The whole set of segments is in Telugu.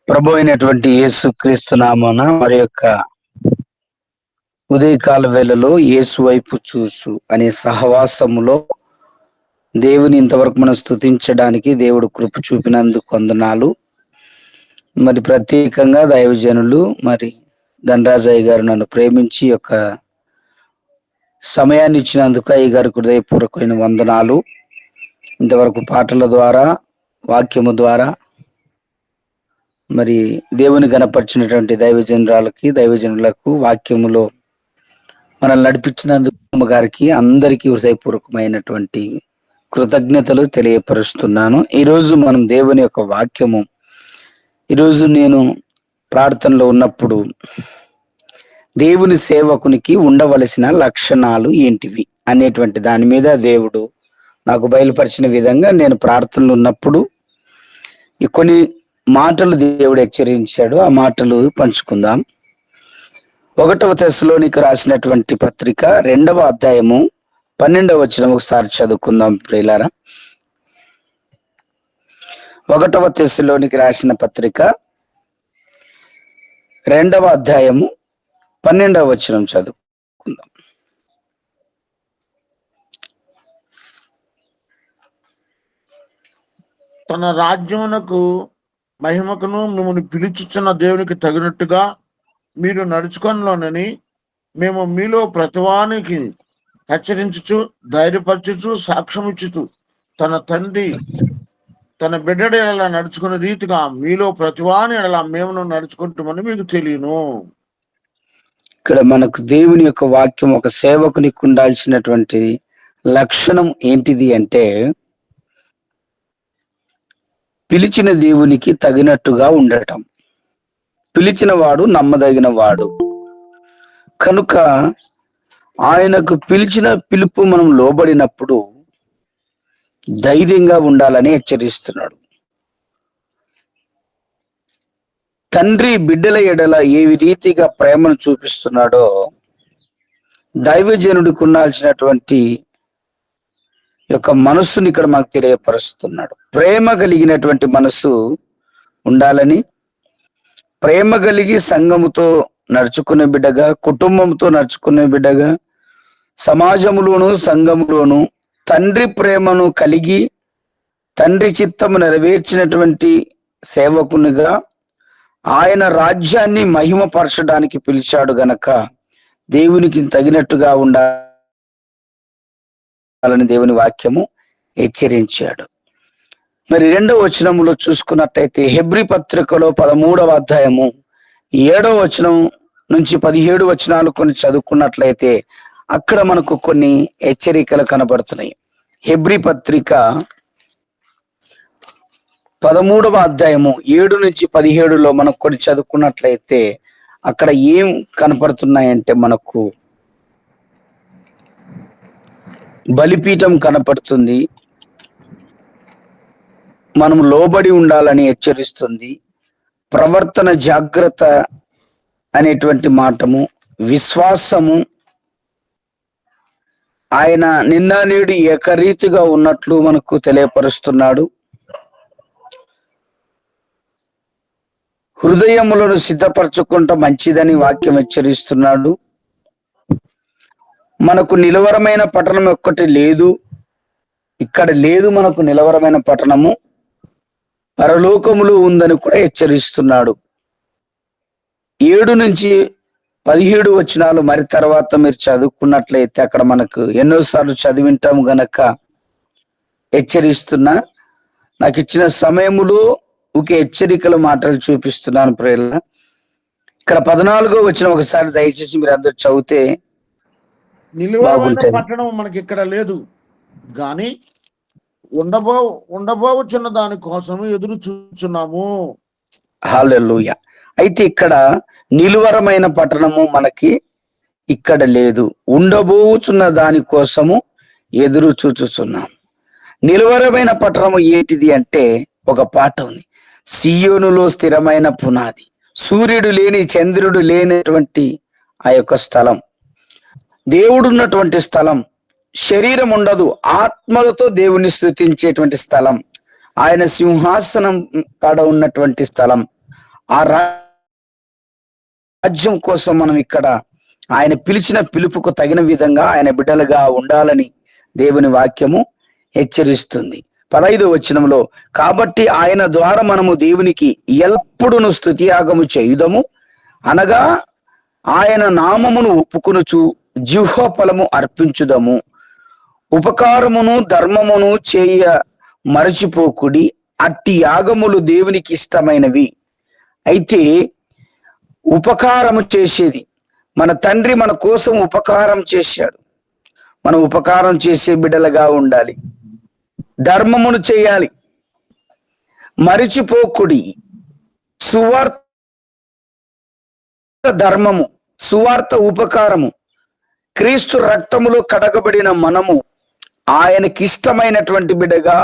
ప్రభు అయినటువంటి యేసు క్రీస్తు నామమున మరి యొక్క ఉదయకాల వేళలో యేసు వైపు చూసు అనే సహవాసములో దేవుని ఇంతవరకు మనం స్తుతించడానికి దేవుడు కృప చూపినందుకు వందనాలు. మరి ప్రత్యేకంగా దైవజనులు మరి ధనరాజయ్య గారు నన్ను ప్రేమించి యొక్క సమయాన్ని ఇచ్చినందుకు అయ్య గారికి హృదయపూర్వకమైన వందనాలు. ఇంతవరకు పాటల ద్వారా వాక్యము ద్వారా మరి దేవుని గణపరిచినటువంటి దైవజనులకు వాక్యములో మనల్ని నడిపించినందుకు గారికి అందరికీ హృదయపూర్వకమైనటువంటి కృతజ్ఞతలు తెలియపరుస్తున్నాను. ఈరోజు మనం దేవుని యొక్క వాక్యము, ఈరోజు నేను ప్రార్థనలో ఉన్నప్పుడు దేవుని సేవకునికి ఉండవలసిన లక్షణాలు ఏంటివి అనేటువంటి దాని మీద దేవుడు నాకు బయలుపరిచిన విధంగా నేను ప్రార్థనలో ఉన్నప్పుడు కొన్ని మాటలు దేవుడు హెచ్చరించాడు. ఆ మాటలు పంచుకుందాం. 1వ తెస్సలోనికి రాసినటువంటి పత్రిక 2వ అధ్యాయము 12వ వచనం ఒకసారి చదువుకుందాం ప్రియులారా. 1వ తెస్సలోనికి రాసిన పత్రిక 2వ అధ్యాయము 12వ వచనం చదువుకుందాం. తన రాజ్యమునకు మహిమకును మిమ్మల్ని పిలుచుచున్న దేవునికి తగినట్టుగా మీరు నడుచుకొనిలోనని మేము మీలో ప్రతివానికి హెచ్చరించుచు, ధైర్యపరచుచు, సాక్ష్యమిచ్చుచు తన తండ్రి తన బిడ్డడ ఎలా నడుచుకునే రీతిగా మీలో ప్రతివాని ఎలా మేము నడుచుకుంటామని మీకు తెలియను. ఇక్కడ మనకు దేవుని యొక్క వాక్యం ఒక సేవకునికి ఉండాల్సినటువంటి లక్షణం ఏంటిది అంటే, పిలిచిన దేవునికి తగినట్టుగా ఉండటం. పిలిచిన వాడు నమ్మదగిన వాడు కనుక ఆయనకు పిలిచిన పిలుపు మనం లోబడినప్పుడు ధైర్యంగా ఉండాలని హెచ్చరిస్తున్నాడు. తండ్రి బిడ్డల ఎడల ఏ రీతిగా ప్రేమను చూపిస్తున్నాడో దైవజనుడికి ఉండాల్సినటువంటి యొక్క మనస్సుని ఇక్కడ మనకు తెలియపరుస్తున్నాడు. ప్రేమ కలిగినటువంటి మనసు ఉండాలని, ప్రేమ కలిగి సంఘముతో నడుచుకునే బిడ్డగా, కుటుంబంతో నడుచుకునే బిడ్డగా, సమాజంలోను సంఘములోను తండ్రి ప్రేమను కలిగి తండ్రి చిత్తము నెరవేర్చినటువంటి సేవకునిగా ఆయన రాజ్యాన్ని మహిమపరచడానికి పిలిచాడు గనక దేవునికి తగినట్టుగా ఉండాలని దేవుని వాక్యము హెచ్చరించాడు. మరి 2వ వచనములో చూసుకున్నట్టయితే హెబ్రీ పత్రికలో 13వ అధ్యాయము 7వ వచనం నుంచి 17 వచనాలు కొన్ని చదువుకున్నట్లయితే అక్కడ మనకు కొన్ని హెచ్చరికలు కనబడుతున్నాయి. హెబ్రీ పత్రిక 13వ అధ్యాయము 7 నుంచి 17లో మనకు కొన్ని చదువుకున్నట్లయితే అక్కడ ఏం కనపడుతున్నాయంటే, మనకు బలిపీఠం కనపడుతుంది, మనం లోబడి ఉండాలని హెచ్చరిస్తుంది, ప్రవర్తన జాగ్రత్త అనేటువంటి మాటము, విశ్వాసము, ఆయన నిన్న నేడు ఏకరీతిగా ఉన్నట్లు మనకు తెలియపరుస్తున్నాడు. హృదయములను సిద్ధపరచుకుంటా మంచిదని వాక్యం హెచ్చరిస్తున్నాడు. మనకు నిలవరమైన పట్టణం ఒక్కటి లేదు, ఇక్కడ లేదు మనకు నిలవరమైన పట్టణము, పరలోకములో ఉందని కూడా హెచ్చరిస్తున్నాడు. 7 నుంచి 17 వచనాలు మరి తర్వాత మీరు చదువుకున్నట్లయితే అక్కడ మనకు ఎన్నోసార్లు చదివింటాము గనక హెచ్చరిస్తున్నా. నాకు ఇచ్చిన సమయములో ఒక హెచ్చరికల మాటలు చూపిస్తున్నాను ప్రియుల. ఇక్కడ 14వ వచనం ఒకసారి దయచేసి మీరు అందరూ చదివితే నిలువైన పట్టణం మనకి ఇక్కడ లేదు, గాని ఉండబోచున్న దాని కోసం ఎదురు చూస్తున్నాము. హల్లెలూయా. అయితే ఇక్కడ నిలువరమైన పట్టణము మనకి ఇక్కడ లేదు, ఉండబోచున్న దాని కోసము ఎదురు చూచుచున్నాం. నిలువరమైన పట్టణము ఏంటిది అంటే, ఒక పాట ఉంది, సియోనులో స్థిరమైన పునాది, సూర్యుడు లేని చంద్రుడు లేనటువంటి ఆ యొక్క స్థలం, దేవుడు ఉన్నటువంటి స్థలం, శరీరం ఉండదు, ఆత్మలతో దేవుని స్తుతించేటువంటి స్థలం, ఆయన సింహాసనం కాడ ఉన్నటువంటి స్థలం, ఆ రాజ్యం కోసం మనం ఇక్కడ ఆయన పిలిచిన పిలుపుకు తగిన విధంగా ఆయన బిడ్డలుగా ఉండాలని దేవుని వాక్యము హెచ్చరిస్తుంది. 15వ వచనంలో, కాబట్టి ఆయన ద్వారా మనము దేవునికి ఎల్లప్పుడూ స్తుతియాగము చేయుదము, అనగా ఆయన నామమును ఒప్పుకొనుచు జిహ్వ ఫలము అర్పించుదము. ఉపకారమును ధర్మమును చేయ మరచిపోకుడి, అట్టి యాగములు దేవునికి ఇష్టమైనవి. అయితే ఉపకారము చేసేది, మన తండ్రి మన కోసం ఉపకారం చేశాడు. మనం ఉపకారం చేసే బిడ్డలుగా ఉండాలి. ధర్మమును చేయాలి, మరిచిపోకుడి. సువార్త ధర్మము, సువార్త ఉపకారము. క్రీస్తు రక్తములో కడగబడిన మనము ఆయనకి ఇష్టమైనటువంటి బిడ్డగా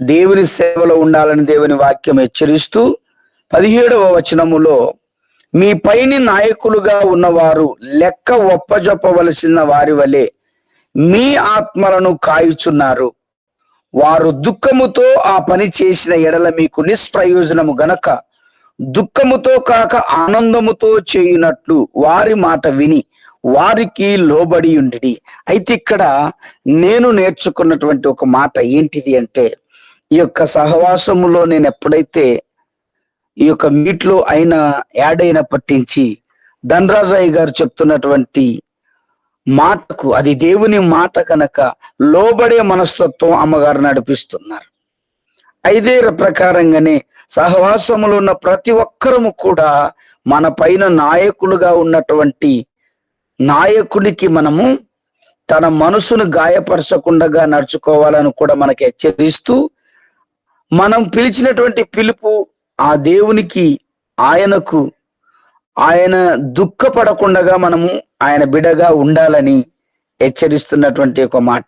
దేవుని సేవలో ఉండాలని దేవుని వాక్యం హెచ్చరిస్తూ 17వ వచనములో, మీ పైని నాయకులుగా ఉన్నవారు లెక్క ఒప్పజొప్పవలసిన వారి వలె మీ ఆత్మలను కాయుచున్నారు. వారు దుఃఖముతో ఆ పని చేసిన ఎడల మీకు నిష్ప్రయోజనము గనక దుఃఖముతో కాక ఆనందముతో చేయునట్లు వారి మాట విని వారికి లోబడి ఉండి. అయితే ఇక్కడ నేను నేర్చుకున్నటువంటి ఒక మాట ఏంటిది అంటే, ఈ యొక్క సహవాసములో నేను ఎప్పుడైతే ఈ యొక్క మీట్లో యాడ్ అయినప్పటి నుంచి ధనరాజయ్య గారు చెప్తున్నటువంటి మాటకు, అది దేవుని మాట కనుక లోబడే మనస్తత్వం అమ్మగారు నడిపిస్తున్నారు. ఐదే ప్రకారంగానే సహవాసములో ఉన్న ప్రతి ఒక్కరము కూడా మన పైన నాయకులుగా ఉన్నటువంటి నాయకుడికి మనము తన మనసును గాయపరచకుండా నడుచుకోవాలని కూడా మనకి హెచ్చరిస్తూ, మనం పిలిచినటువంటి పిలుపు ఆ దేవునికి, ఆయనకు, ఆయన దుఃఖపడకుండా మనము ఆయన బిడగా ఉండాలని హెచ్చరిస్తున్నటువంటి ఒక మాట.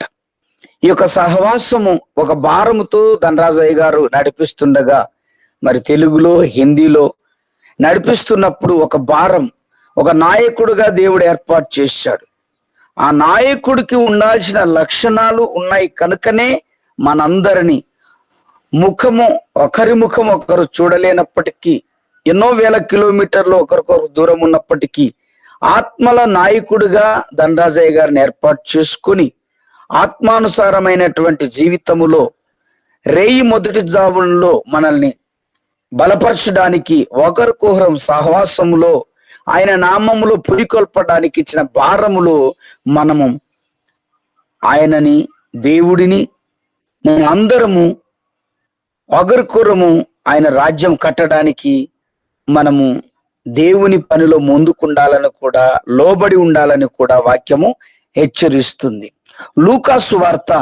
ఈ యొక్క సహవాసము ఒక భారముతో ధనరాజయ్య గారు నడిపిస్తుండగా, మరి తెలుగులో హిందీలో నడిపిస్తున్నప్పుడు ఒక భారం, ఒక నాయకుడుగా దేవుడు ఏర్పాటు చేశాడు. ఆ నాయకుడికి ఉండాల్సిన లక్షణాలు ఉన్నాయి కనుకనే మనందరినీ ఒకరి ముఖం ఒకరు చూడలేనప్పటికీ, ఎన్నో వేల కిలోమీటర్లు ఒకరికొకరు దూరం ఉన్నప్పటికీ ఆత్మల నాయకుడిగా ధనరాజయ్య గారిని ఏర్పాటు చేసుకుని ఆత్మానుసారమైనటువంటి జీవితములో రేయి మొదటి జాబుల్లో మనల్ని బలపరచడానికి, ఒకరికొకరం సహవాసములో ఆయన నామములో పురికొల్పడానికి ఇచ్చిన భారములో మనము ఆయనని, దేవుడిని, మనం అందరము ఒకరికొరము ఆయన రాజ్యం కట్టడానికి మనము దేవుని పనిలో ముందుకుండాలని కూడా, లోబడి ఉండాలని కూడా వాక్యము హెచ్చరిస్తుంది. లూకా సువార్త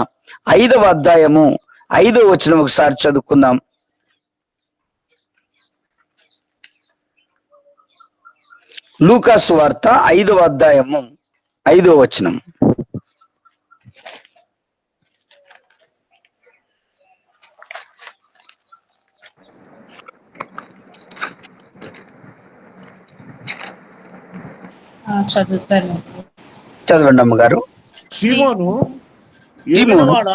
5వ అధ్యాయము 5వ వచనం ఒకసారి చదువుకుందాం. లూకా సువార్త 5వ అధ్యాయము 5వ వచనం. చదవండి అమ్మగారు. సీమోను, ఏలినవాడా,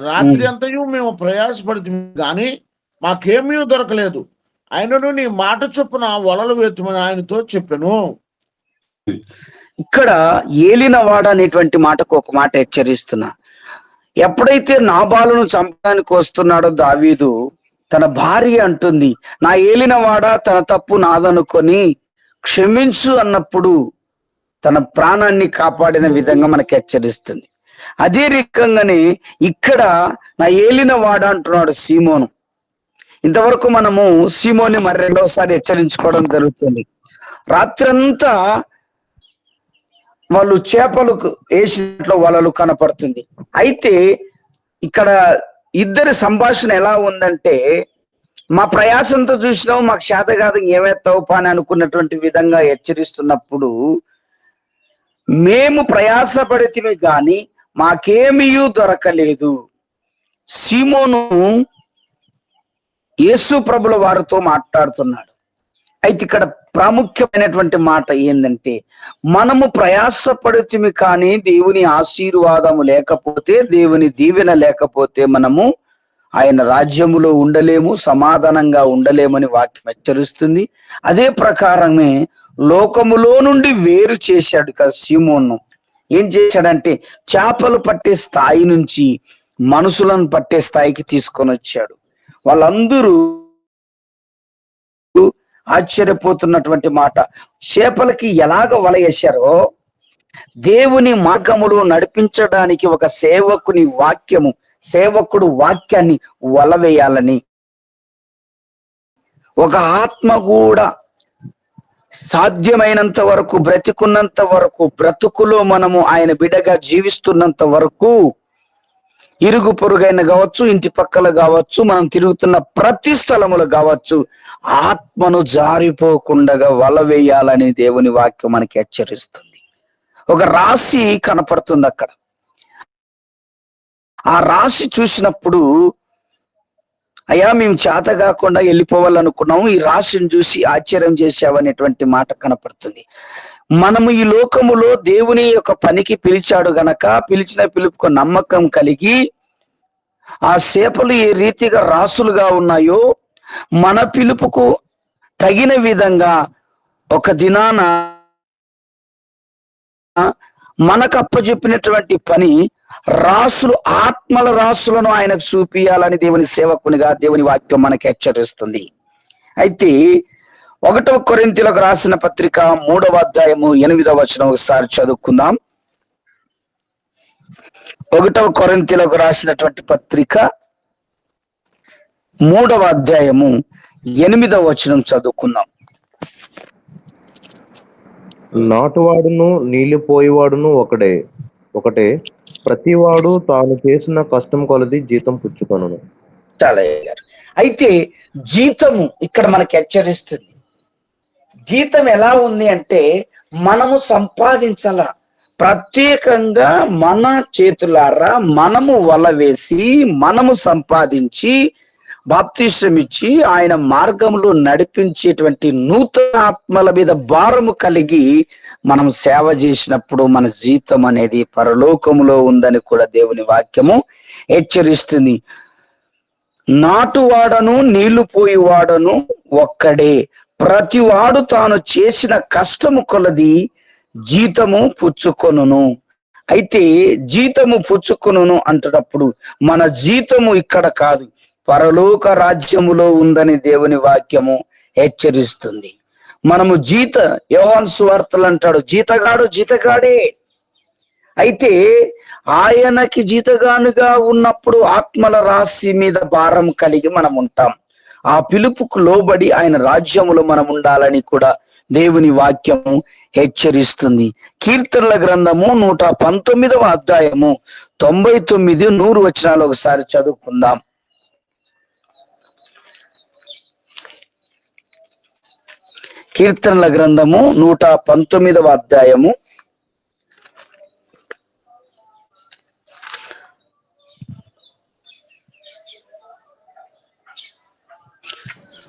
రాత్రి అంతయు మేము ప్రయాసపడుతుంది గాని మాకేమీ దొరకలేదు. ఆయనను నీ మాట చొప్పున వలలు వేతుమని ఆయనతో చెప్పాను. ఇక్కడ ఏలినవాడ అనేటువంటి మాటకు ఒక మాట హెచ్చరిస్తున్నా. ఎప్పుడైతే నాబాలును చంపడానికి వస్తున్నాడో దావీదు, తన భార్య అంటుంది, నా ఏలినవాడ తన తప్పు నాదనుకొని క్షమించు అన్నప్పుడు తన ప్రాణాన్ని కాపాడిన విధంగా మనకి హెచ్చరిస్తుంది. అదే రకంగానే ఇక్కడ నా ఏలినవాడ అంటున్నాడు సీమోను. ఇంతవరకు మనము సీమోని మరి రెండవసారి హెచ్చరించుకోవడం జరుగుతుంది. రాత్రంతా వాళ్ళు చేపలకు వేసినట్లు వలలు కనపడుతుంది. అయితే ఇక్కడ ఇద్దరి సంభాషణ ఎలా ఉందంటే, మా ప్రయాసంతో చూసినావు, మాకు శాత కాదు, ఏమేస్తావు పాని అనుకున్నటువంటి విధంగా హెచ్చరిస్తున్నప్పుడు, మేము ప్రయాసపడితిమి గాని మాకేమీ దొరకలేదు. సీమోను యేసు ప్రభుల వారితో మాట్లాడుతున్నాడు. అయితే ఇక్కడ ప్రాముఖ్యమైనటువంటి మాట ఏంటంటే, మనము ప్రయాసపడుతుమి కానీ దేవుని ఆశీర్వాదము లేకపోతే, దేవుని దీవెన లేకపోతే మనము ఆయన రాజ్యములో ఉండలేము, సమాధానంగా ఉండలేమని వాక్యం హెచ్చరిస్తుంది. అదే ప్రకారమే లోకములో నుండి వేరు చేశాడు ఇక్కడ సీమోను. ఏం చేశాడంటే చేపలు పట్టే స్థాయి నుంచి మనుషులను పట్టే స్థాయికి తీసుకొని వచ్చాడు. వాళ్ళందరూ ఆశ్చర్యపోతున్నటువంటి మాట, చేపలకి ఎలాగ వల వేశారో దేవుని మార్గములో నడిపించడానికి ఒక సేవకుడు వాక్యాన్ని వల వేయాలని, ఒక ఆత్మ కూడా సాధ్యమైనంత వరకు బ్రతికున్నంత వరకు, బ్రతుకులో మనము ఆయన బిడ్డగా జీవిస్తున్నంత వరకు, ఇరుగు పొరుగైన కావచ్చు, ఇంటి పక్కల కావచ్చు, మనం తిరుగుతున్న ప్రతి స్థలములు కావచ్చు, ఆత్మను జారిపోకుండా వల వేయాలని దేవుని వాక్యం మనకి హెచ్చరిస్తుంది. ఒక రాశి కనపడుతుంది అక్కడ. ఆ రాశి చూసినప్పుడు, అయ్యా మేము చేత కాకుండా వెళ్ళిపోవాలనుకున్నాము, ఈ రాశిని చూసి ఆశ్చర్యం చేసావనేటువంటి మాట కనపడుతుంది. మనము ఈ లోకములో దేవుని యొక్క పనికి పిలిచాడు గనక, పిలిచిన పిలుపుకు నమ్మకం కలిగి ఆ చేపలు ఏ రీతిగా రాసులుగా ఉన్నాయో, మన పిలుపుకు తగిన విధంగా ఒక దినాన మనకు అప్పచెప్పినటువంటి పని రాసులు, ఆత్మల రాసులను ఆయనకు చూపియాలని దేవుని సేవకునిగా దేవుని వాక్యం మనకి హెచ్చరిస్తుంది. అయితే 1 కొరింథీయులకు రాసిన పత్రిక 3వ అధ్యాయము 8వ వచనం ఒకసారి చదువుకుందాం. 1 కొరింథీయులకు రాసినటువంటి పత్రిక 3వ అధ్యాయము 8వ వచనం చదువుకుందాం. నాటువాడును నీళ్లు పోయేవాడును ఒకటే, ప్రతివాడు తాను చేసిన కష్టం కొలది జీతం పుచ్చుకొనును. చాలా గారు. అయితే జీతము ఇక్కడ మనకి హెచ్చరిస్తుంది. జీతం ఎలా ఉంది అంటే మనము సంపాదించాల, ప్రత్యేకంగా మన చేతులారా మనము వల వేసి, మనము సంపాదించి, బాప్తిసం ఇచ్చి ఆయన మార్గంలో నడిపించేటువంటి నూతన ఆత్మల మీద భారము కలిగి మనం సేవ చేసినప్పుడు మన జీతం అనేది పరలోకములో ఉందని కూడా దేవుని వాక్యము హెచ్చరిస్తుంది. నాటువాడను నీళ్లు పోయేవాడను ఒక్కడే, ప్రతివాడు తాను చేసిన కష్టము కొలది జీతము పుచ్చుకొనును. అయితే జీతము పుచ్చుకొనును అంటున్నప్పుడు మన జీతము ఇక్కడ కాదు, పరలోక రాజ్యములో ఉందని దేవుని వాక్యము హెచ్చరిస్తుంది. మనము యోహాను సువార్తలు అంటాడు, జీతగాడే. అయితే ఆయనకి జీతగానుగా ఉన్నప్పుడు ఆత్మల రాశి మీద భారం కలిగి మనం ఉంటాం. ఆ పిలుపుకు లోబడి ఆయన రాజ్యములో మనం ఉండాలని కూడా దేవుని వాక్యము హెచ్చరిస్తుంది. కీర్తనల గ్రంథము 119వ అధ్యాయము 99, 100 వచనాలు ఒకసారి చదువుకుందాం. కీర్తనల గ్రంథము 119వ అధ్యాయము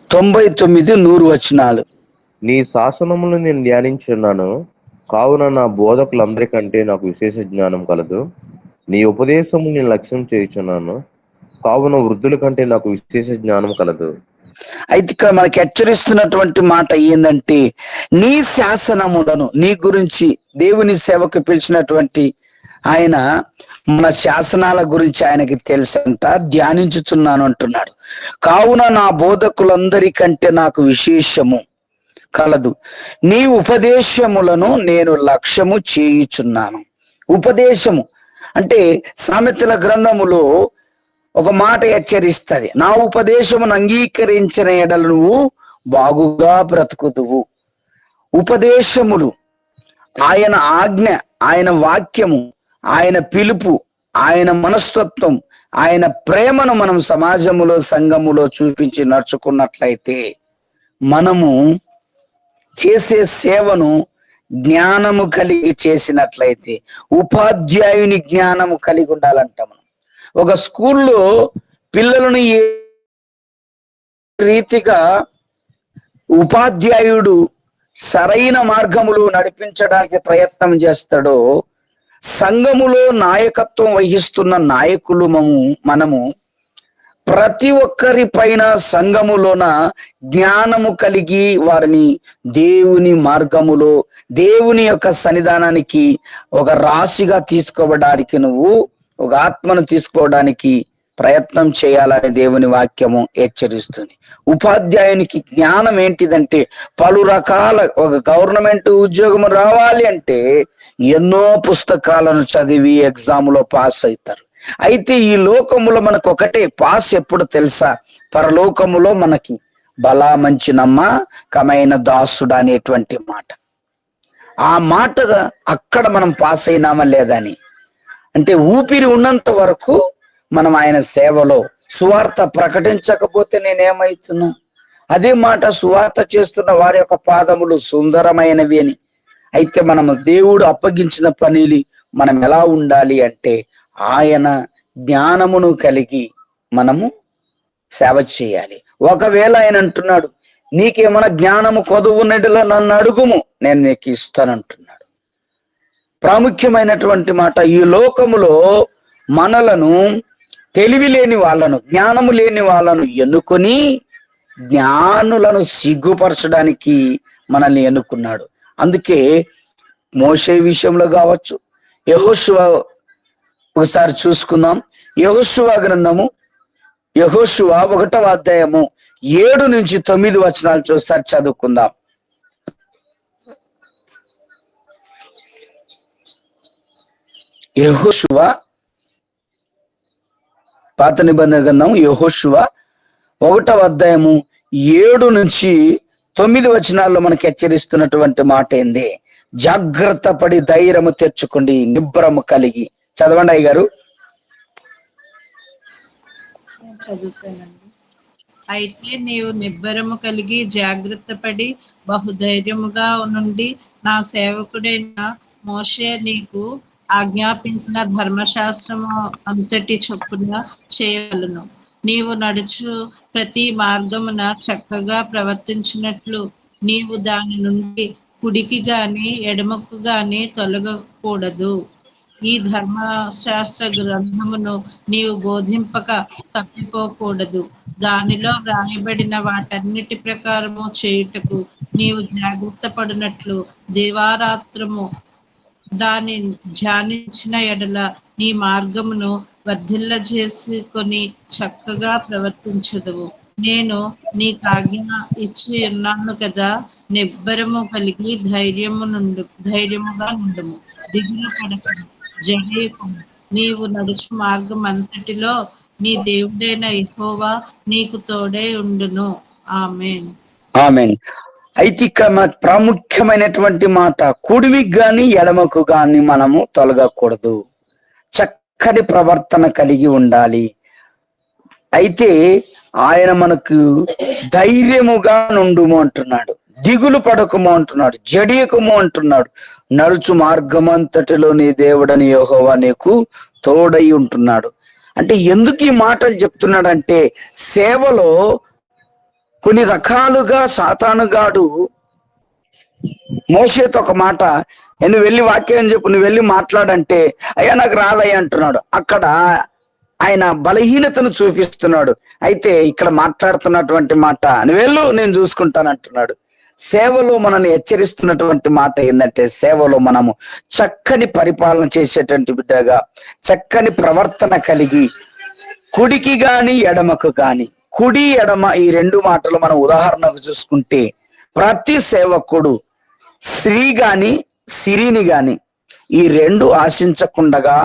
99, 100 వచనాలు. నీ శాసనములు నేను ధ్యానించున్నాను, కావున నా బోధకులందరికంటే నాకు విశేష జ్ఞానం కలదు. నీ ఉపదేశము నేను లక్ష్యం చేయుచున్నాను, కావున వృద్ధుల కంటే నాకు విశేష జ్ఞానం కలదు. అయితే ఇక్కడ మనకి హెచ్చరిస్తున్నటువంటి మాట ఏంటంటే, నీ శాసనములను, నీ గురించి దేవుని సేవకు పిలిచినటువంటి ఆయన మన శాసనాల గురించి ఆయనకి తెలుసంట, ధ్యానించుచున్నాను అంటున్నాడు. కావున నా బోధకులందరికంటే నాకు విశేషము కలదు, నీ ఉపదేశములను నేను లక్ష్యము చేయుచున్నాను. ఉపదేశము అంటే సామెతల గ్రంథములో ఒక మాట హెచ్చరిస్తుంది, నా ఉపదేశమును అంగీకరించిన ఎడల నువ్వు బాగుగా బ్రతుకుదువు. ఉపదేశములు, ఆయన ఆజ్ఞ, ఆయన వాక్యము, ఆయన పిలుపు, ఆయన మనస్తత్వం, ఆయన ప్రేమను మనం సమాజములో, సంఘములో చూపించి నడుచుకున్నట్లయితే మనము చేసే సేవను జ్ఞానము కలిగి చేసినట్లయితే, ఉపాధ్యాయుని జ్ఞానము కలిగి ఉండాలంట. మనం ఒక స్కూల్లో పిల్లలను ఏ రీతిగా ఉపాధ్యాయుడు సరైన మార్గములో నడిపించడానికి ప్రయత్నం చేస్తాడో, సంఘములో నాయకత్వం వహిస్తున్న నాయకులు మనము ప్రతి ఒక్కరి పైన సంఘములోన జ్ఞానము కలిగి వారిని దేవుని మార్గములో దేవుని యొక్క సన్నిధానానికి ఒక రాశిగా తీసుకోవడానికి, నువ్వు ఒక ఆత్మను తీసుకోవడానికి ప్రయత్నం చేయాలని దేవుని వాక్యము హెచ్చరిస్తుంది. ఉపాధ్యాయునికి జ్ఞానం ఏంటిదంటే, పలు రకాల ఒక గవర్నమెంట్ ఉద్యోగం రావాలి అంటే ఎన్నో పుస్తకాలను చదివి ఎగ్జామ్లో పాస్ అవుతారు. అయితే ఈ లోకములో మనకు ఒకటే పాస్ ఎప్పుడు తెలుసా? పరలోకములో మనకి బలా మంచి నమ్మకమైన దాసుడు అనేటువంటి మాట. ఆ మాటగా అక్కడ మనం పాస్ అయినామా లేదని, అంటే ఊపిరి ఉన్నంత వరకు మనం ఆయన సేవలో సువార్త ప్రకటించకపోతే నేనేమవుతున్నా? అదే మాట సువార్త చేస్తున్న వారి యొక్క పాదములు సుందరమైనవి అని. అయితే మనము దేవుడు అప్పగించిన పనిని మనం ఎలా ఉండాలి అంటే, ఆయన జ్ఞానమును కలిగి మనము సేవ చేయాలి. ఒకవేళ ఆయన అంటున్నాడు, నీకేమైనా జ్ఞానము కొదువున్నట్టులో నన్ను అడుగుము, నేను నీకు ఇస్తానంటున్నాడు. ప్రాముఖ్యమైనటువంటి మాట. ఈ లోకములో మనలను తెలివి లేని వాళ్ళను, జ్ఞానము లేని వాళ్ళను ఎన్నుకొని జ్ఞానులను సిగ్గుపరచడానికి మనల్ని ఎన్నుకున్నాడు. అందుకే మోషే విషయంలో కావచ్చు, యెహోషువ ఒకసారి చూసుకుందాం. యెహోషువ గ్రంథము, యెహోషువ 1వ అధ్యాయము 7 నుంచి 9 వచనాలు చూస్తారు, చదువుకుందాం. యెహోషువ పాత నిబంధన గ్రంథం యెహోషువ 1వ అధ్యాయము 7 నుంచి 9 వచనాల్లో మనకి హెచ్చరిస్తున్నటువంటి మాట ఏంది? జాగ్రత్త పడి ధైర్యము తెచ్చుకోండి, నిబ్బరము కలిగి. చదవండి అయ్య గారు. చదువుతానండి. అయితే నీవు నిబ్బరము కలిగి జాగ్రత్త పడి బహుధైర్యముగా నుండి నా సేవకుడైన మోషే నీకు ఆజ్ఞాపించిన ధర్మశాస్త్రము అంతటి చొప్పున చేయవలను. నీవు నడుచు ప్రతి మార్గమున చక్కగా ప్రవర్తించినట్లు నీవు దాని నుండి కుడికి గాని ఎడమకు గాని తొలగకూడదు. ఈ ధర్మశాస్త్ర గ్రంథమును నీవు బోధింపక తప్పిపోకూడదు. దానిలో వ్రాయబడిన వాటన్నిటి ప్రకారము చేయుటకు నీవు జాగ్రత్త పడినట్లు దివారాత్రము దాని ధ్యానించిన ఎడల నీ మార్గమును వర్ధిల్ల చేసుకొని చక్కగా ప్రవర్తించదువు. నేను నీకు ఆజ్ఞ ఇచ్చి ఉన్నాను కదా, నిబ్బరము కలిగి ధైర్యముగా నుండుము, దిగులు పడకము, జడేయకుము. నీవు నడుచు మార్గం అంతటిలో నీ దేవుడైన యెహోవా నీకు తోడై ఉండును. ఆమేన్. ఆమేన్. అయితే ఇక్కడ ప్రాముఖ్యమైనటువంటి మాట, కుడిమికి గాని ఎడమకు గాని మనము తొలగకూడదు, చక్కని ప్రవర్తన కలిగి ఉండాలి. అయితే ఆయన మనకు ధైర్యముగా నుండుము అంటున్నాడు, దిగులు పడకము అంటున్నాడు, జడియకము అంటున్నాడు. నడుచు మార్గమంతటిలో నీ దేవుడని యెహోవా నీకు తోడై ఉంటున్నాడు. అంటే ఎందుకు ఈ మాటలు చెప్తున్నాడంటే, సేవలో కొన్ని రకాలుగా సాతానుగాడు మోషేతో ఒక మాట, నువ్వు వెళ్ళి వాక్యం చెప్పు, నువ్వు వెళ్ళి మాట్లాడంటే, అయ్యా నాకు రాదయ్యా అంటున్నాడు. అక్కడ ఆయన బలహీనతను చూపిస్తున్నాడు. అయితే ఇక్కడ మాట్లాడుతున్నటువంటి మాట, నువ్వు వెళ్ళు నేను చూసుకుంటాను అంటున్నాడు. సేవలో మనల్ని హెచ్చరిస్తున్నటువంటి మాట ఏంటంటే, సేవలో మనము చక్కని పరిపాలన చేసేటువంటి బిడ్డగా, చక్కని ప్రవర్తన కలిగి, కుడికి గాని ఎడమకు గాని, కుడి ఎడమ ఈ 2 మాటలు మనం ఉదాహరణకు చూసుకుంటే, ప్రతి సేవకుడు స్త్రీ గాని సిరిని గాని ఈ 2 ఆశించకుండా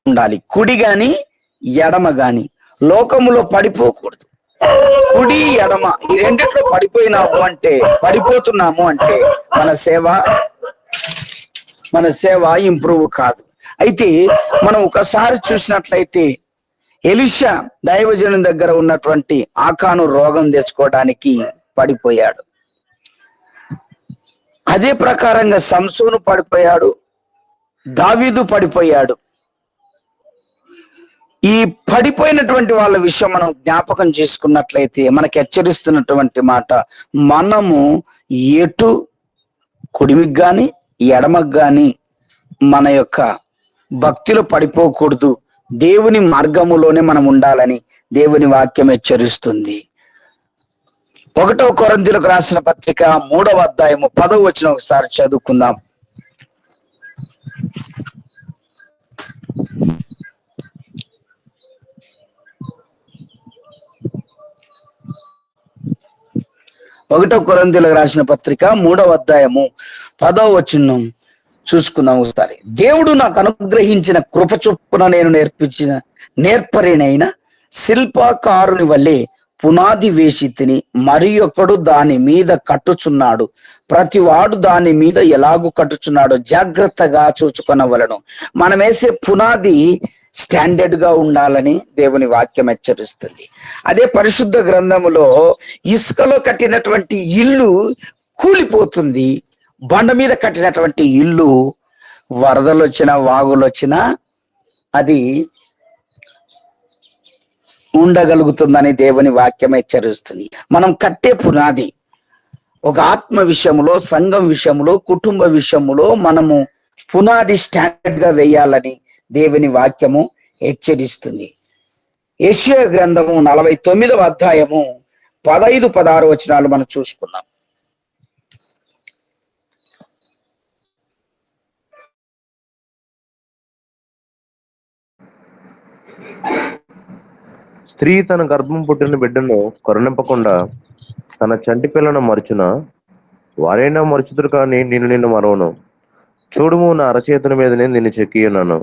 ఉండాలి. కుడి గాని ఎడమ గాని. లోకములో పడిపోకూడదు. కుడి ఎడమ ఈ రెండిట్లో పడిపోతున్నాము అంటే మన సేవ ఇంప్రూవ్ కాదు. అయితే మనం ఒకసారి చూసినట్లయితే, ఎలీషా దైవజనుని దగ్గర ఉన్నటువంటి ఆకాను రోగం తెచ్చుకోవడానికి పడిపోయాడు. అదే ప్రకారంగా సంసోను పడిపోయాడు, దావీదు పడిపోయాడు. ఈ పడిపోయినటువంటి వాళ్ళ విషయం మనం జ్ఞాపకం చేసుకున్నట్లయితే మనకి హెచ్చరిస్తున్నటువంటి మాట, మనము ఎటు కుడిమికి గాని ఎడమకు గాని మన యొక్క భక్తిలో పడిపోకూడదు. దేవుని మార్గములోనే మనం ఉండాలని దేవుని వాక్యం హెచ్చరిస్తుంది. 1 కొరింథీయులకు రాసిన పత్రిక 3వ అధ్యాయము 10వ వచనం ఒకసారి చదువుకుందాం. ఒకటో కొరింథీయులకు రాసిన పత్రిక 3వ అధ్యాయము 10వ వచనం చూసుకుందాం ఒకసారి. దేవుడు నాకు అనుగ్రహించిన కృప చొప్పున నేను నేర్పరినైన శిల్పకారుని వల్లే పునాది వేసి తిని మరి ఒకడు దాని మీద కట్టుచున్నాడు. ప్రతివాడు దాని మీద ఎలాగూ కట్టుచున్నాడో జాగ్రత్తగా చూచుకొనవలెను. మనం వేసే పునాది స్టాండర్డ్ గా ఉండాలని దేవుని వాక్యం హెచ్చరిస్తుంది. అదే పరిశుద్ధ గ్రంథములో ఇసుకలో కట్టినటువంటి ఇల్లు కూలిపోతుంది, బండ మీద కట్టినటువంటి ఇల్లు వరదలు వచ్చినా వాగులు వచ్చినా అది ఉండగలుగుతుందని దేవుని వాక్యం హెచ్చరిస్తుంది. మనం కట్టే పునాది ఒక ఆత్మ విషయంలో, సంఘం విషయంలో, కుటుంబ విషయంలో మనము పునాది స్టాండర్డ్ గా వేయాలని దేవుని వాక్యము హెచ్చరిస్తుంది. యెషయా గ్రంథము 49వ అధ్యాయము 15-16 వచనాలు మనం చూసుకుందాం. స్త్రీ తన గర్భం పుట్టిన బిడ్డను కరుణింపకుండా తన చంటి పిల్లను మరుచున వారైనా మరుచుదురు కానీ నిన్ను మరవను. చూడుము, నా అరచేతుల మీదనే నిన్ను చెక్కి ఉన్నాను,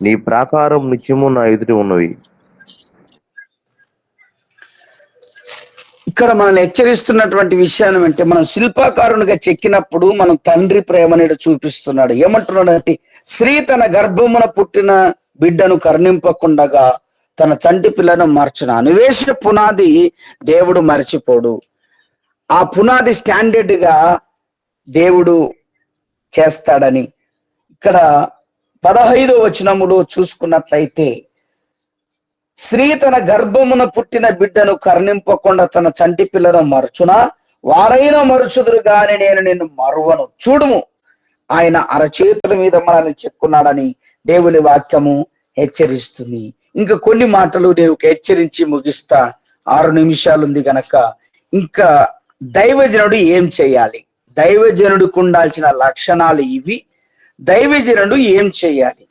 నీ ప్రాకారం నిత్యము నా ఎదుటి ఉన్నవి. ఇక్కడ మనల్ని హెచ్చరిస్తున్నటువంటి విషయం అంటే, మనం శిల్పాకారునిగా చెక్కినప్పుడు మనం తండ్రి ప్రేమని చూపిస్తున్నాడు. ఏమంటున్నాడంటే, స్త్రీ తన గర్భమున పుట్టిన బిడ్డను కరుణింపకుండగా తన చంటి పిల్లను మార్చున. అనువేశ పునాది దేవుడు మర్చిపోడు. ఆ పునాది స్టాండర్డ్ గా దేవుడు చేస్తాడని ఇక్కడ 15వ వచనములో చూసుకున్నట్లయితే, స్త్రీ తన గర్భమున పుట్టిన బిడ్డను కరుణింపకుండా తన చంటి పిల్లను మరచునా, వారైనా మరుచుదురు గాని నేను నిన్ను మరువను. చూడుము, ఆయన అరచేతుల మీద మనల్ని చెక్కున్నాడని దేవుని వాక్యము హెచ్చరిస్తుంది. ఇంకా కొన్ని మాటలు నేను హెచ్చరించి ముగిస్తా. 6 నిమిషాలు ఉంది గనక. ఇంకా దైవజనుడు ఏం చేయాలి, దైవజనుడికి ఉండాల్సిన లక్షణాలు ఇవి, దైవజనుడు ఏం చేయాలి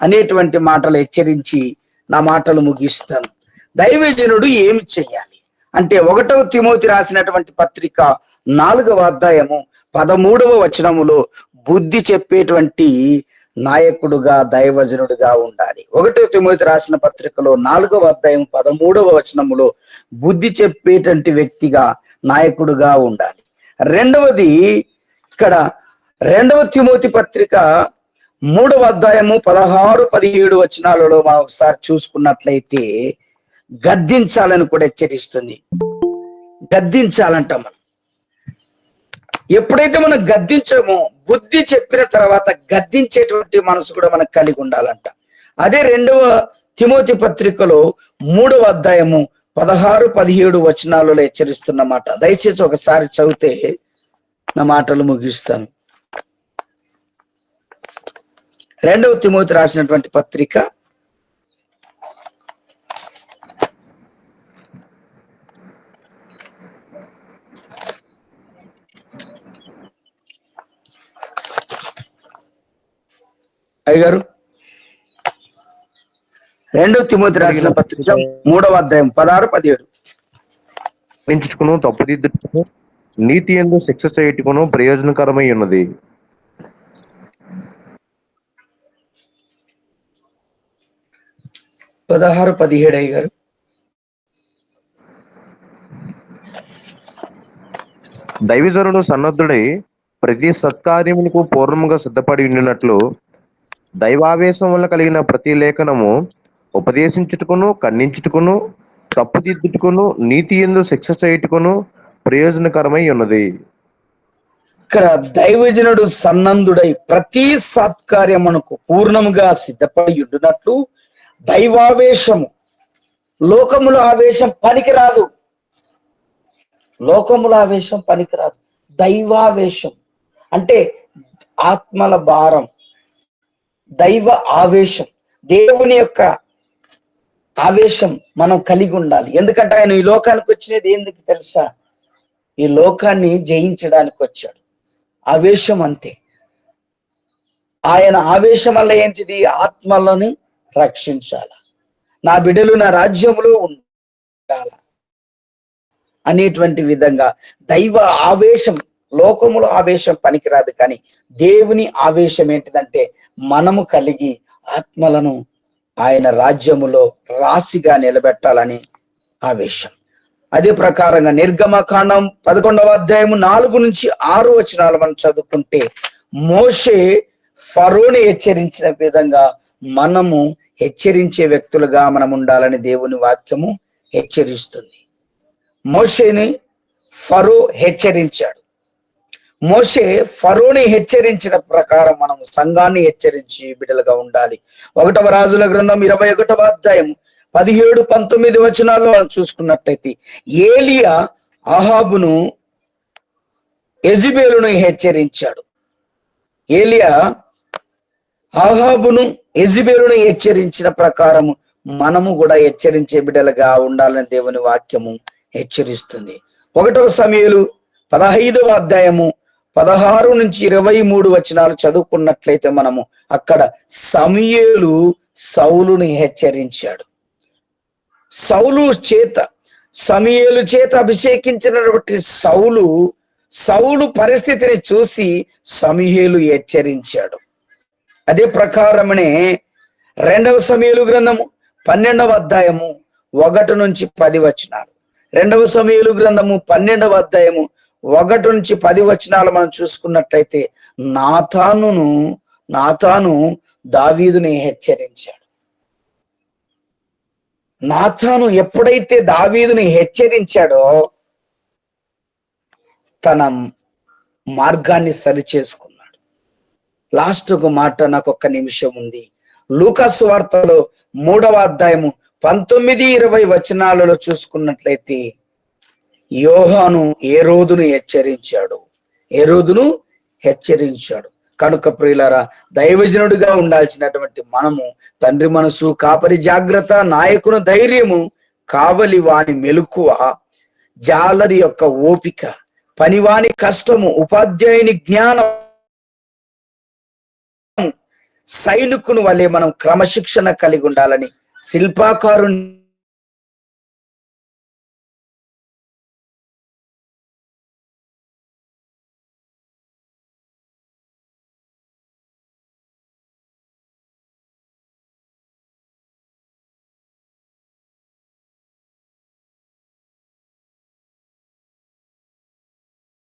అనేటువంటి మాటలు హెచ్చరించి నా మాటలు ముగిస్తాను. దైవజనుడు ఏం చేయాలి అంటే 1వ తిమోతి రాసినటువంటి పత్రిక 4వ అధ్యాయము 13వ వచనములో బుద్ధి చెప్పేటువంటి నాయకుడుగా, దైవజనుడుగా ఉండాలి. 1వ తిమోతి రాసిన పత్రికలో 4వ అధ్యాయం 13వ వచనములో బుద్ధి చెప్పేటువంటి వ్యక్తిగా, నాయకుడుగా ఉండాలి. రెండవది, ఇక్కడ 2వ తిమోతి పత్రిక 3వ అధ్యాయము 16-17 వచనాలలో మనం ఒకసారి చూసుకున్నట్లయితే గద్దించాలని కూడా హెచ్చరిస్తుంది. గద్దించాలంట. మనం ఎప్పుడైతే మనం గద్దించామో, బుద్ధి చెప్పిన తర్వాత గద్దించేటువంటి మనసు కూడా మనకు కలిగి ఉండాలంట. అదే 2వ తిమోతి పత్రికలో 3వ అధ్యాయము 16-17 వచనాలలో హెచ్చరిస్తున్నమాట. దయచేసి ఒకసారి చదివితే నా మాటలు ముగిస్తాను. 2వ తిమోతి రాసినటువంటి పత్రిక 2వ తిమోతి రాసిన పత్రిక 3వ అధ్యాయం 16-17. నించుకును, తప్పుదిద్దుటకును, నీతి యందు శిక్ష చేయుటకును ప్రయోజనకరమై ఉన్నది. 16-17 అయ్యగారు. దైవజనుడు సన్నద్ధుడై ప్రతి సత్కార్యములకు పూర్ణముగా సిద్ధపడి ఉండినట్లు దైవావేశం వల్ల కలిగిన ప్రతి లేఖనము ఉపదేశించుటకును, ఖండించుటకును, తప్పుదిద్దుటకును, నీతి యందు శిక్ష చేయుటకును ప్రయోజనకరమై ఉన్నది. ఇక్కడ దైవజనుడు సన్నందుడై ప్రతి సత్కార్యమునకు పూర్ణముగా సిద్ధపడి ఉండునట్లు దైవావేశము, లోకముల ఆవేశం పనికిరాదు, లోకముల ఆవేశం పనికిరాదు. దైవావేశం అంటే ఆత్మల భారం, దైవ ఆవేశం, దేవుని యొక్క ఆవేశం మనం కలిగి ఉండాలి. ఎందుకంటే ఆయన ఈ లోకానికి వచ్చినది ఎందుకు తెలుసా? ఈ లోకాన్ని జయించడానికి వచ్చాడు. ఆవేశం అంతే. ఆయన ఆవేశం వల్ల ఏంటిది? ఆత్మలను రక్షించాల, నా బిడ్డలు నా రాజ్యములో ఉండాల అనేటువంటి విధంగా దైవ ఆవేశం, లోకములో ఆవేశం పనికిరాదు, కానీ దేవుని ఆవేశం ఏంటిదంటే మనము కలిగి ఆత్మలను ఆయన రాజ్యములో రాశిగా నిలబెట్టాలని ఆవేశం. అదే ప్రకారంగా నిర్గమకాండం 11వ అధ్యాయము 4 నుంచి 6 వచనాలు మనం చదువుకుంటే, మోషే ఫరోని హెచ్చరించిన విధంగా మనము హెచ్చరించే వ్యక్తులుగా మనం ఉండాలని దేవుని వాక్యము హెచ్చరిస్తుంది. మోషేని ఫరో హెచ్చరించాడు. మోషే ఫరోని హెచ్చరించిన ప్రకారం మనం సంఘాన్ని హెచ్చరించి బిడ్డలుగా ఉండాలి. 1వ రాజుల గ్రంథం 21వ అధ్యాయం 17-19 వచనాల్లో మనం చూసుకున్నట్లయితే, ఏలియా అహాబును యెజెబెలును హెచ్చరించాడు. ఏలియా అహాబును యెజెబెలును హెచ్చరించిన ప్రకారము మనము కూడా హెచ్చరించే బిడ్డలుగా ఉండాలని దేవుని వాక్యము హెచ్చరిస్తుంది. 1వ సమూయేలు 15వ అధ్యాయము 16 నుంచి 23 వచనాలు చదువుకున్నట్లయితే మనము అక్కడ సమూయేలు సౌలుని హెచ్చరించాడు. సమూయేలు చేత అభిషేకించినటువంటి సౌలు పరిస్థితిని చూసి సమూయేలు హెచ్చరించాడు. అదే ప్రకారమనే 2వ సమూయేలు గ్రంథము 12వ అధ్యాయము 1 నుంచి 10 వచనాలు, 2వ సమూయేలు గ్రంథము 12వ అధ్యాయము 1 నుంచి 10 వచనాలు మనం చూసుకున్నట్లయితే, నాతాను దావీదుని హెచ్చరించాడు. నాతాను ఎప్పుడైతే దావీదుని హెచ్చరించాడో తన మార్గాన్ని సరి చేసుకున్నాడు. లాస్ట్ ఒక మాట, నాకు ఒక్క నిమిషం ఉంది. లూకా సువార్తలో 3వ అధ్యాయము 19-20 వచనాలలో చూసుకున్నట్లయితే, యోహాను హేరోదును హెచ్చరించాడు. కనుక ప్రియులారా, దైవజనుడిగా ఉండాల్సినటువంటి మనము తండ్రి మనసు, కాపరి జాగ్రత్త, నాయకుని ధైర్యము, కావలి వాని మెలకువ, జాలరి యొక్క ఓపిక, పనివాని కష్టము, ఉపాధ్యాయుని జ్ఞానం, సైనికుని వలె మనం క్రమశిక్షణ కలిగి ఉండాలని, శిల్పాకారుని